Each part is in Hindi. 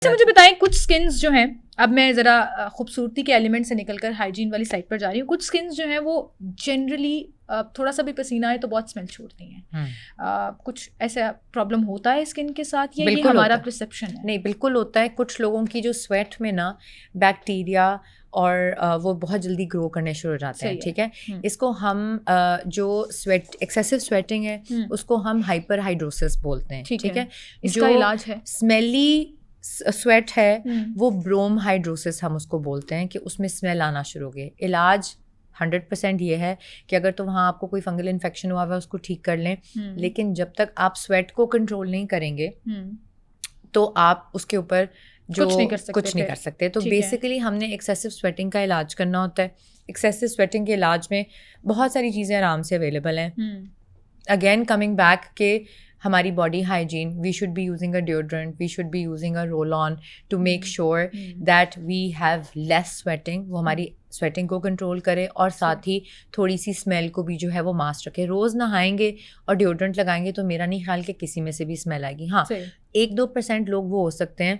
अच्छा मुझे बताएं, कुछ स्किन्स जो हैं, अब मैं ज़रा खूबसूरती के एलिमेंट से निकलकर हाइजीन वाली साइड पर जा रही हूँ, कुछ स्किन्स जो हैं वो जनरली थोड़ा सा भी पसीना आए तो बहुत स्मेल छोड़ती हैं। कुछ ऐसा प्रॉब्लम होता है स्किन के साथ या ये हमारा परसेप्शन है? नहीं, बिल्कुल होता है। कुछ लोगों की जो स्वेट में ना बैक्टीरिया और वो बहुत जल्दी ग्रो करने शुरू हो जाते हैं, ठीक है। इसको हम जो एक्सेसिव स्वेटिंग है उसको हम हाइपर हाइड्रोसिस बोलते हैं, ठीक है। इसका इलाज है? स्मेली स्वेट है वो ब्रोम हाइड्रोसिस हम उसको बोलते हैं, कि उसमें स्मेल आना शुरू हो गई। इलाज 100% ये है कि अगर तो वहाँ आपको कोई फंगल इन्फेक्शन हुआ है उसको ठीक कर लें, लेकिन जब तक आप स्वेट को कंट्रोल नहीं करेंगे तो आप उसके ऊपर जो कुछ नहीं कर सकते। तो बेसिकली हमने एक्सेसिव स्वेटिंग का इलाज करना होता है। एक्सेसिव स्वेटिंग के इलाज में बहुत सारी चीज़ें आराम से अवेलेबल हैं। अगेन कमिंग बैक के हमारी body hygiene, we should be using a deodorant, we should be using a roll on to make sure that we have less sweating, वो हमारी स्वेटिंग को कंट्रोल करे और साथ ही थोड़ी सी स्मेल को भी जो है वो मास्क रखे। रोज़ नहाएंगे और डिओड्रेंट लगाएंगे तो मेरा नहीं ख्याल कि किसी में से भी स्मेल आएगी। हाँ, 1-2% लोग वो हो सकते हैं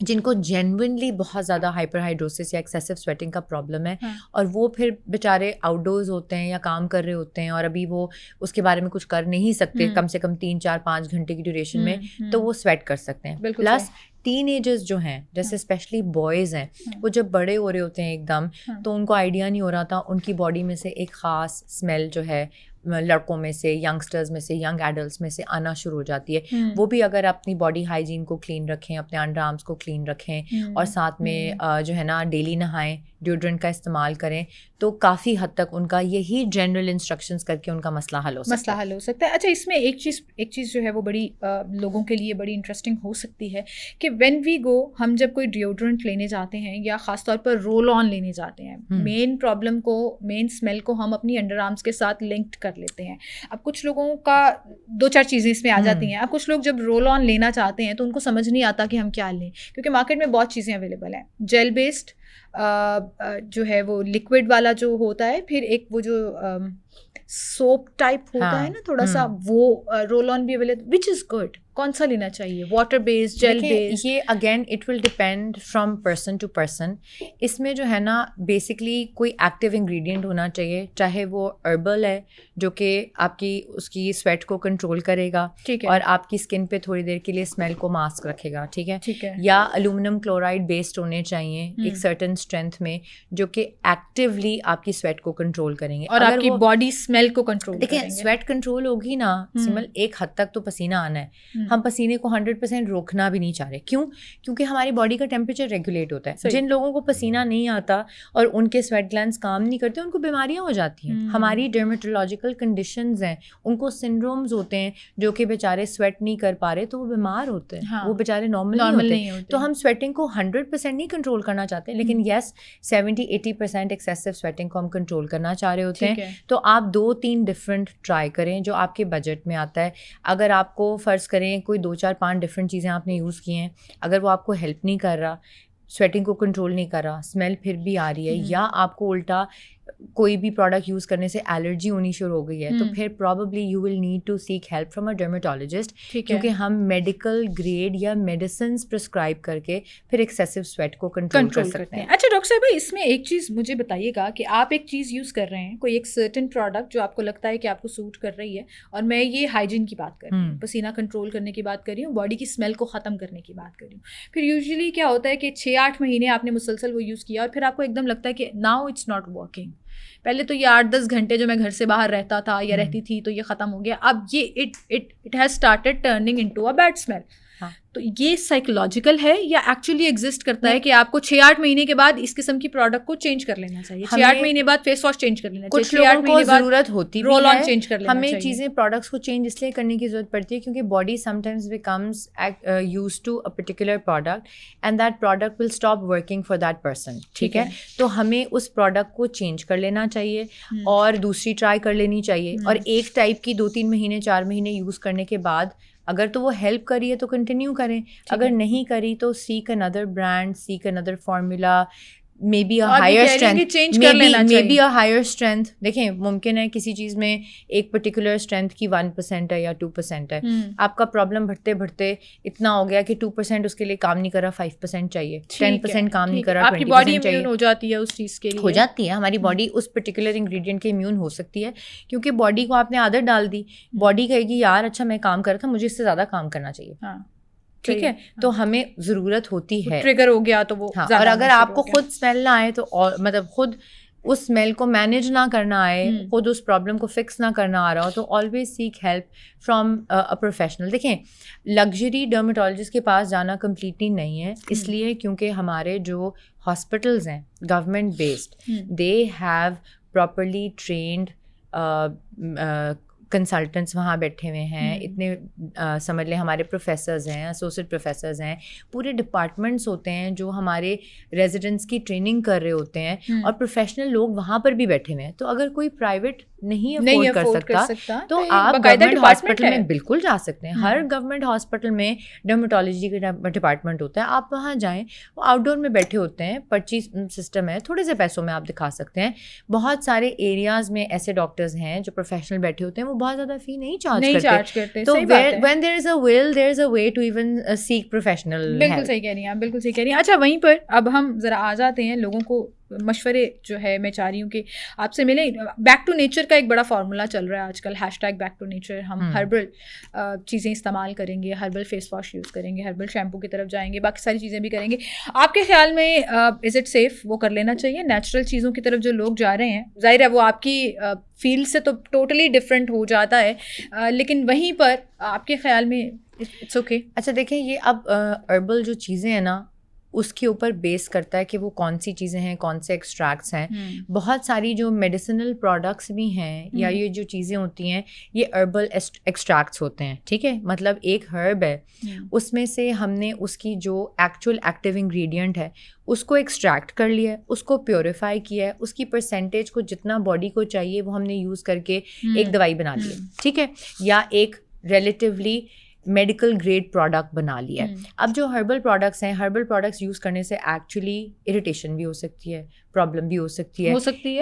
जिनको जेन्युइनली बहुत ज़्यादा हाइपर हाइड्रोसिस या एक्सेसिव स्वेटिंग का प्रॉब्लम है, और वो फिर बेचारे आउटडोर्स होते हैं या काम कर रहे होते हैं और अभी वो उसके बारे में कुछ कर नहीं सकते कम से कम 3-4-5 घंटे की ड्यूरेशन में, तो वो स्वेट कर सकते हैं। प्लस टीनेजर्स जो हैं, जैसे स्पेशली बॉयज़ हैं, वो जब बड़े हो रहे होते हैं एकदम, तो उनको आइडिया नहीं हो रहा था उनकी बॉडी में से एक ख़ास स्मेल जो है लड़कों में से, यंगस्टर्स में से, यंग एडल्ट्स में से आना शुरू हो जाती है। वो भी अगर अपनी बॉडी हाइजीन को क्लीन रखें, अपने अंडर आर्म्स को क्लीन रखें और साथ में जो है ना डेली नहाएं, डिओड्रेंट का इस्तेमाल करें, तो काफ़ी हद तक उनका यही जनरल इंस्ट्रक्शंस करके उनका मसला हल हो सकता है। अच्छा, इसमें एक चीज़ जो है वो बड़ी लोगों के लिए बड़ी इंटरेस्टिंग हो सकती है कि व्हेन वी गो, हम जब कोई डिओड्रेंट लेने जाते हैं या ख़ासतौर पर रोल ऑन लेने जाते हैं, मेन प्रॉब्लम को, मेन स्मेल को हम अपनी अंडर आर्म्स के साथ लिंक्ड कर लेते हैं। अब कुछ लोगों का 2-4 चीज़ें इसमें आ जाती हैं। अब कुछ लोग जब रोल ऑन लेना चाहते हैं तो उनको समझ नहीं आता कि हम क्या लें, क्योंकि मार्केट में बहुत चीज़ें अवेलेबल हैं। जेल बेस्ड जो है वो लिक्विड वाला जो होता है, फिर एक वो जो सोप टाइप होता है ना थोड़ा सा, वो रोल ऑन भी अवेलेबल। Which is good? कौन सा लेना चाहिए? Water based, gel based? ये again it will depend from person to person. इसमें जो है ना बेसिकली कोई एक्टिव इंग्रेडिएंट होना चाहिए, चाहे वो हर्बल है जो कि आपकी उसकी स्वेट को कंट्रोल करेगा, ठीक है, और आपकी स्किन पे थोड़ी देर के लिए स्मेल को मास्क रखेगा, ठीक है, या एल्यूमिनियम क्लोराइड बेस्ड होने चाहिए एक सर्टेन स्ट्रेंथ में, जो कि एक्टिवली आपकी स्वेट को कंट्रोल करेंगे और आपकी बॉडी स्मेल को कंट्रोल करेंगे। देखिए, स्वेट कंट्रोल होगी ना सिमल, एक हद तक तो पसीना आना है। हम पसीने को 100% रोकना भी नहीं चाह रहे। क्यों? क्योंकि हमारी बॉडी का टेम्परेचर रेगुलेट होता है। जिन लोगों को पसीना नहीं आता और उनके स्वेट ग्लैंड्स काम नहीं करते, उनको बीमारियां हो जाती हैं। हमारी डर्मेटोलॉजिकल कंडीशंस हैं, उनको सिंड्रोम्स होते हैं जो कि बेचारे स्वेट नहीं कर पा रहे तो वो बीमार होते हैं। हाँ, वो बेचारे नॉर्मल नहीं होते। तो हम स्वेटिंग को 100% नहीं कंट्रोल करना चाहते, लेकिन येस 70-80% एक्सेसिव स्वेटिंग को हम कंट्रोल करना चाह रहे होते हैं। तो आप 2-3 डिफरेंट ट्राई करें जो आपके बजट में आता है। अगर आपको फ़र्ज़ करें कोई 2-4-5 डिफरेंट चीज़ें आपने यूज़ की हैं, अगर वो आपको हेल्प नहीं कर रहा, स्वेटिंग को कंट्रोल नहीं कर रहा, स्मेल फिर भी आ रही है, या आपको उल्टा कोई भी प्रोडक्ट यूज़ करने से एलर्जी होनी शुरू हो गई है, तो फिर probably you will need to seek help from a dermatologist, क्योंकि हम मेडिकल ग्रेड या मेडिसिन प्रिस्क्राइब करके फिर एक्सेसिव स्वेट को कंट्रोल कर सकते हैं। अच्छा डॉक्टर साहब, इसमें एक चीज़ मुझे बताइएगा कि आप एक चीज़ यूज़ कर रहे हैं, कोई एक सर्टेन प्रोडक्ट जो आपको लगता है कि आपको सूट कर रही है, और मैं ये हाइजीन की बात कर रही हूँ, पसीना कंट्रोल करने की बात कर रही हूँ, बॉडी की स्मेल को ख़त्म करने की बात कर रही हूँ। फिर यूजुअली क्या होता है कि 6-8 महीने आपने मुसलसल वो यूज़ किया और फिर आपको एकदम लगता है कि नाउ इट्स नॉट वर्किंग। पहले तो ये 8-10 घंटे जो मैं घर से बाहर रहता था या रहती थी तो ये ख़त्म हो गया, अब ये it has started turning into a bad smell. तो ये साइकोलॉजिकल है या एक्चुअली एग्जिस्ट करता है कि आपको 6-8 महीने के बाद इस किस्म की प्रोडक्ट को चेंज कर लेना चाहिए? 6-8 महीने बाद फेस वॉश चेंज कर लेना चाहिए, कुछ लोगों को ज़रूरत होती रोल ऑन चेंज कर लेना चाहिए। हमें चीज़ें प्रोडक्ट्स को चेंज इसलिए करने की ज़रूरत पड़ती है क्योंकि body sometimes becomes used to a particular product and that product will stop working for that person, ठीक है। तो हमें उस प्रोडक्ट को चेंज कर लेना चाहिए और दूसरी ट्राई कर लेनी चाहिए, और एक टाइप की 2-3 महीने 4 महीने यूज़ करने के बाद अगर तो वो हेल्प करी है तो कंटिन्यू करें, अगर नहीं करी तो seek another brand, seek another formula, may be a आप ये हायर कह रही हैं स्ट्रेंथ, कि change कर लेना मे चाहिए। Be a higher strength. देखें, मुमकिन है किसी चीज़ में एक पर्टिकुलर स्ट्रेंथ की 1% है या 2% है, आपका प्रॉब्लम बढ़ते बढ़ते इतना हो गया कि 2% उसके लिए काम नहीं कर रहा, 5% चाहिए, 10% काम नहीं कर रहा, आपकी बॉडी 20% चाहिए, इम्यून हो जाती है उस चीज़ के लिए, हो जाती है। हमारी बॉडी उस पर्टिकुलर इंग्रेडिएंट के इम्यून हो सकती है, क्योंकि बॉडी को आपने आदत डाल दी, बॉडी कहेगी यार अच्छा मैं काम कर रहा था, मुझे इससे ज़्यादा काम करना चाहिए। ठीक है, तो हमें ज़रूरत होती है, ट्रिगर हो गया तो वो। हाँ, और अगर आपको खुद स्मेल ना आए तो, और मतलब खुद उस स्मेल को मैनेज ना करना आए, खुद उस प्रॉब्लम को फिक्स ना करना आ रहा हो, तो always seek help from a professional. देखें, लग्जरी डर्मेटोलॉजिस्ट के पास जाना कम्प्लीटली नहीं है, इसलिए क्योंकि हमारे जो हॉस्पिटल्स हैं government based, they have properly trend consultants वहाँ बैठे हुए हैं, इतने समझ लें हमारे प्रोफेसर्स हैं, एसोसिएट प्रोफेसर्स हैं, पूरे डिपार्टमेंट्स होते हैं जो हमारे रेजिडेंट्स की ट्रेनिंग कर रहे होते हैं, और प्रोफेशनल लोग वहाँ पर भी बैठे हुए हैं। तो अगर कोई प्राइवेट नहीं अफोर्ड कर सकता तो आप गवर्नमेंट हॉस्पिटल में बिल्कुल जा सकते हैं। हर गवर्नमेंट हॉस्पिटल में डर्मेटोलॉजी का डिपार्टमेंट होता है, आप वहाँ जाएँ, वो आउटडोर में बैठे होते हैं, पर्ची सिस्टम है, थोड़े से पैसों में आप दिखा सकते हैं। बहुत सारे एरियाज़ में ऐसे डॉक्टर्स हैं जो प्रोफेशनल बैठे होते हैं, वो बहुत ज़्यादा फी नहीं चार्ज करते। तो when there is a will there is a way to even seek professional help. बिल्कुल सही कह रही हैं आप, बिल्कुल सही कह रही हैं। अच्छा, वहीं पर अब हम ज़रा आ जाते हैं लोगों को मशवरे जो है मैं चाह रही हूँ कि आपसे मिले। बैक टू नेचर का एक बड़ा फार्मूला चल रहा है आजकल, #बैक टू नेचर। हम हर्बल चीज़ें इस्तेमाल करेंगे, हर्बल फेस वॉश यूज़ करेंगे, हर्बल शैम्पू की तरफ जाएंगे, बाकी सारी चीज़ें भी करेंगे। आपके ख्याल में इज़ इट सेफ़ वो कर लेना चाहिए? नेचुरल चीज़ों की तरफ जो लोग जा रहे हैं, जाहिर है वो आपकी फील्ड से तो टोटली डिफरेंट हो जाता है, लेकिन वहीं पर आपके ख्याल में इट्स ओके? अच्छा देखें, ये अब हर्बल जो चीज़ें हैं ना, उसके ऊपर बेस करता है कि वो कौन सी चीज़ें हैं, कौन से एक्सट्रैक्ट्स हैं। बहुत सारी जो मेडिसिनल प्रोडक्ट्स भी हैं या ये जो चीज़ें होती हैं, ये हर्बल एक्सट्रैक्ट्स होते हैं। ठीक है, मतलब एक हर्ब है, उसमें से हमने उसकी जो एक्चुअल एक्टिव इंग्रेडिएंट है उसको एक्सट्रैक्ट कर लिया है, उसको प्योरीफाई किया है, उसकी परसेंटेज को जितना बॉडी को चाहिए वो हमने यूज़ करके एक दवाई बना ली है। ठीक है, या एक रिलेटिवली मेडिकल ग्रेड प्रोडक्ट बना लिया है। अब जो हर्बल प्रोडक्ट्स हैं, हर्बल प्रोडक्ट्स यूज़ करने से एक्चुअली इरिटेशन भी हो सकती है, प्रॉब्लम भी हो सकती है,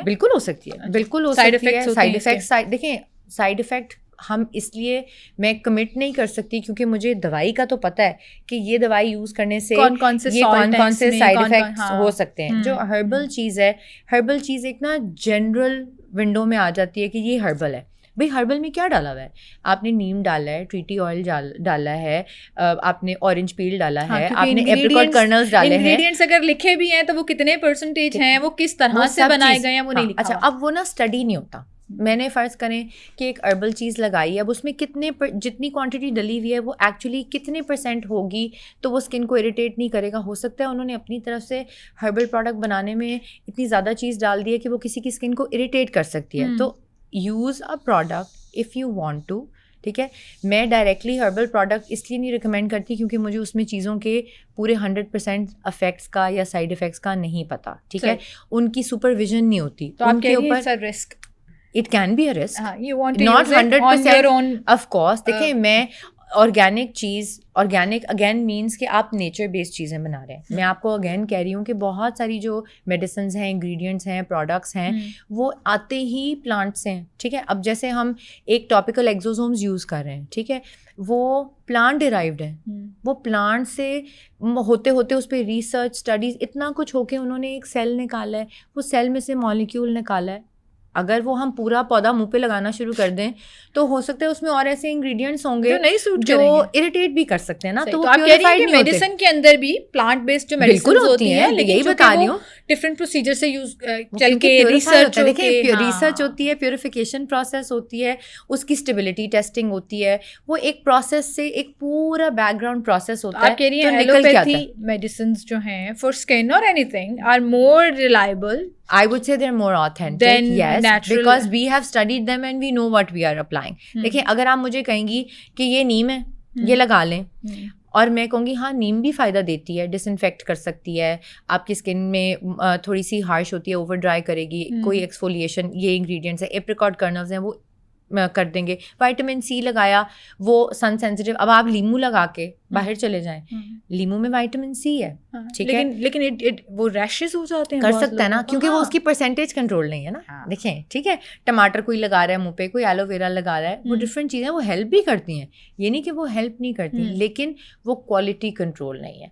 बिल्कुल हो सकती है, बिल्कुल हो सकती है। साइड इफेक्ट्स, देखें साइड इफेक्ट हम इसलिए मैं कमिट नहीं कर सकती क्योंकि मुझे दवाई का तो पता है कि ये दवाई यूज़ करने से कौन कौन से साइड इफेक्ट्स हो सकते हैं। जो हर्बल चीज़ है, हर्बल चीज़ एक ना जनरल विंडो में आ जाती है कि ये हर्बल है। भाई हर्बल में क्या डाला हुआ है? आपने नीम डाला है, ट्रीटी ऑयल डाला है, आपने ऑरेंज पील डाला है, आपने एप्रिकॉट कर्नल्स डाले हैं। इंग्रेडिएंट्स अगर लिखे भी हैं तो वो कितने परसेंटेज हैं, वो किस तरह से बनाए गए हैं, वो नहीं लिखा। अच्छा, अब वो ना स्टडी नहीं होता। मैंने फ़र्ज़ करें कि एक हर्बल चीज़ लगाई है, अब उसमें जितनी क्वांटिटी डली हुई है वो एक्चुअली कितने % होगी तो वो स्किन को इरिटेट नहीं करेगा। हो सकता है उन्होंने अपनी तरफ से हर्बल प्रोडक्ट बनाने में इतनी ज़्यादा चीज़ डाल दी है कि वो किसी की स्किन को इरिटेट कर सकती है। तो use a product if you want to. ठीक है, मैं डायरेक्टली हर्बल प्रोडक्ट इसलिए नहीं रिकमेंड करती क्योंकि मुझे उसमें चीज़ों के पूरे 100% इफेक्ट्स का या साइड इफेक्ट्स का नहीं पता। ठीक है, उनकी सुपरविजन नहीं होती, तो उनके ऊपर risk, it can be a risk, not 100% of course. देखिए, मैं ऑर्गेनिक चीज़, ऑर्गेनिक अगेन मीन्स कि आप नेचर बेस्ड चीज़ें बना रहे हैं। मैं आपको अगेन कह रही हूँ कि बहुत सारी जो मेडिसिन्स हैं, इंग्रेडिएंट्स हैं, प्रोडक्ट्स हैं, वो आते ही प्लांट से हैं। ठीक है, अब जैसे हम एक टॉपिकल एक्सोसोम्स यूज़ कर रहे हैं, ठीक है, वो प्लांट डिराइव्ड है, वो प्लांट से होते होते उस पर रिसर्च स्टडीज़ इतना कुछ होके उन्होंने एक सेल निकाला है, वो सेल में से मॉलिक्यूल निकाला है। अगर वो हम पूरा पौधा मुंह पे लगाना शुरू कर दें तो हो सकता है उसमें और ऐसे इंग्रेडिएंट्स होंगे जो इरिटेट भी कर सकते हैं ना। तो आप कह रही हैं कि मेडिसिन के अंदर भी प्लांट बेस्ड जो मेडिसिन होती है, लेकिन यही बता रही हूँ डिफरेंट प्रोसीजर से यूज चल के रिसर्च होती है, प्योरिफिकेशन प्रोसेस होती है, उसकी स्टेबिलिटी टेस्टिंग होती है, वो एक प्रोसेस से एक पूरा बैकग्राउंड प्रोसेस होता है। आप कह रही हैं एलोपैथी मेडिसिन्स जो हैं फॉर स्किन और anything are more reliable? I would say they're more authentic, yes, natural, because we have studied them and we know what we are applying. देखिए, अगर आप मुझे कहेंगी कि ये नीम है, ये लगा लें, और मैं कहूँगी हाँ नीम भी फ़ायदा देती है, डिसइंफेक्ट कर सकती है, आपकी स्किन में थोड़ी सी हार्श होती है, ओवर ड्राई करेगी, कोई एक्सफोलिएशन, ये इंग्रेडिएंट्स है, एप्रिकॉट कर्नल्स हैं, वो कर देंगे। विटामिन सी लगाया, वो सन सेंसिटिव, अब आप लीमू लगा के बाहर चले जाएं, लीमू में विटामिन सी है, ठीक है, लेकिन वो रैशेस हो जाते हैं, कर सकता है ना, क्योंकि वो उसकी परसेंटेज कंट्रोल नहीं है ना। देखें, ठीक है, टमाटर कोई लगा रहा है मुंह पे, कोई एलोवेरा लगा रहा है, वो डिफरेंट चीज़ें, वो हेल्प भी करती हैं, ये नहीं कि वो हेल्प नहीं करती, लेकिन वो क्वालिटी कंट्रोल नहीं है।